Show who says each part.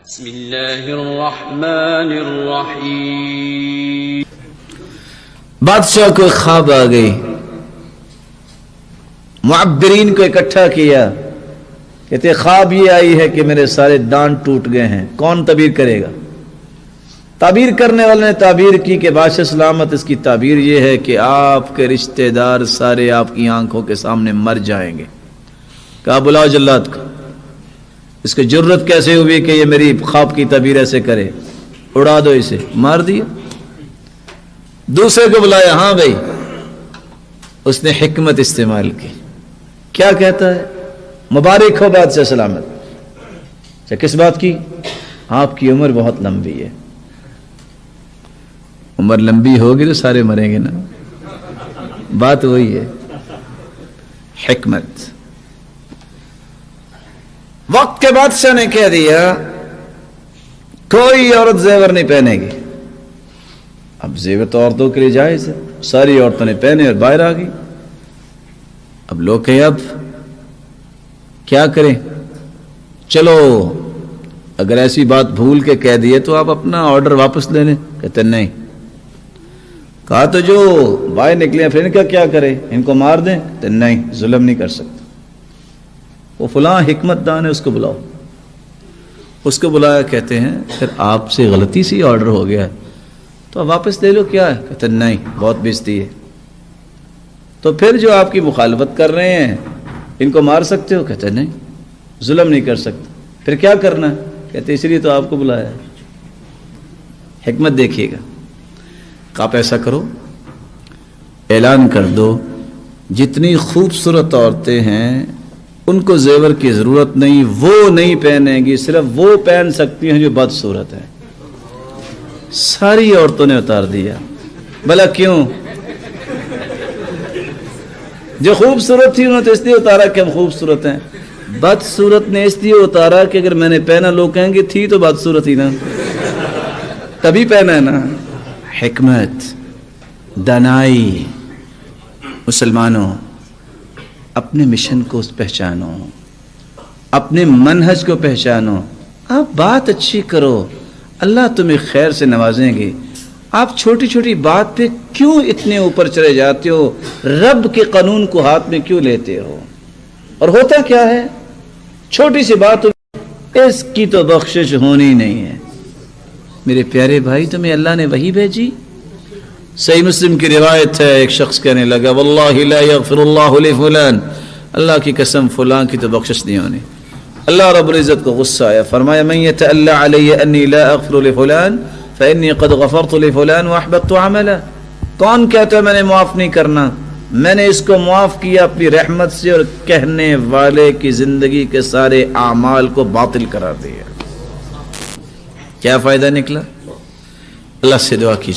Speaker 1: بسم اللہ الرحمن الرحیم۔
Speaker 2: بادشاہ کو ایک خواب آ گئی، معبرین کو اکٹھا کیا، کہتے خواب یہ آئی ہے کہ میرے سارے دانت ٹوٹ گئے ہیں، کون تعبیر کرے گا؟ تعبیر کرنے والے نے تعبیر کی کہ بادشاہ سلامت، اس کی تعبیر یہ ہے کہ آپ کے رشتہ دار سارے آپ کی آنکھوں کے سامنے مر جائیں گے۔ کہا بلاؤ جلاد کو، اس کی جرت کیسے ہوئی کہ یہ میری خواب کی تعبیر ایسے کرے؟ اڑا دو اسے، مار دیا۔ دوسرے کو بلایا، ہاں بھائی، اس نے حکمت استعمال کی، کیا کہتا ہے؟ مبارک ہو بادشاہ سلامت۔ اچھا کس بات کی؟ آپ کی عمر بہت لمبی ہے۔ عمر لمبی ہوگی تو سارے مریں گے نا، بات وہی ہے، حکمت۔ وقت کے بادشاہ نے کہہ دیا کوئی عورت زیور نہیں پہنے گی۔ اب زیور تو عورتوں کے لیے جائز ہے، ساری عورتوں نے پہنے اور باہر آ گئی۔ اب لوگ کہیں اب کیا کریں؟ چلو اگر ایسی بات بھول کے کہہ دیے تو آپ اپنا آرڈر واپس لے لیں۔ کہتے نہیں۔ کہا تو جو باہر نکلے ہیں پھر ان کا کیا کرے؟ ان کو مار دیں؟ کہتے نہیں، ظلم نہیں کر سکتے۔ وہ فلاں حکمت دان ہے، اس کو بلاؤ۔ اس کو بلایا، کہتے ہیں پھر آپ سے غلطی سے آرڈر ہو گیا ہے تو آپ واپس لے لو، کیا ہے؟ کہتے ہیں نہیں، بہت بےزتی ہے۔ تو پھر جو آپ کی مخالفت کر رہے ہیں ان کو مار سکتے ہو؟ کہتے ہیں نہیں، ظلم نہیں کر سکتے۔ پھر کیا کرنا ہے؟ کہتے اس لیے تو آپ کو بلایا ہے۔ حکمت دیکھیے گا، آپ ایسا کرو، اعلان کر دو جتنی خوبصورت عورتیں ہیں ان کو زیور کی ضرورت نہیں، وہ نہیں پہنیں گی، صرف وہ پہن سکتی ہیں جو بدصورت ہیں۔ ساری عورتوں نے اتار دیا۔ بھلا کیوں؟ جو خوبصورت تھی انہوں نے تو اس لیے اتارا کہ ہم خوبصورت ہیں، بدصورت نے اس لیے اتارا کہ اگر میں نے پہنا لوگ کہیں گے تھی تو بدصورت ہی نا، تبھی پہنا ہے نا۔ حکمت، دانائی۔ مسلمانوں اپنے مشن کو پہچانو، اپنے منہج کو پہچانو، آپ بات اچھی کرو، اللہ تمہیں خیر سے نوازیں گے۔ آپ چھوٹی چھوٹی بات پہ کیوں اتنے اوپر چلے جاتے ہو؟ رب کے قانون کو ہاتھ میں کیوں لیتے ہو؟ اور ہوتا کیا ہے؟ چھوٹی سی بات اس کی تو بخشش ہونی نہیں ہے۔ میرے پیارے بھائی، تمہیں اللہ نے وحی بھیجی؟ صحیح مسلم کی روایت ہے، ایک شخص کہنے لگا واللہ لا یغفر اللہ لفلان، اللہ کی قسم فلاں کی تو بخشش نہیں ہونی۔ اللہ رب العزت کو غصہ آیا، فرمایا من یتألی علی انی لا اغفر لفلان فانی قد غفرت لفلان واحبطت عملا۔ کون کہتا ہے میں نے معاف نہیں کرنا؟ میں نے اس کو معاف کیا اپنی رحمت سے، اور کہنے والے کی زندگی کے سارے اعمال کو باطل قرار دیا۔ کیا فائدہ نکلا؟ اللہ سے دعا کیجیے۔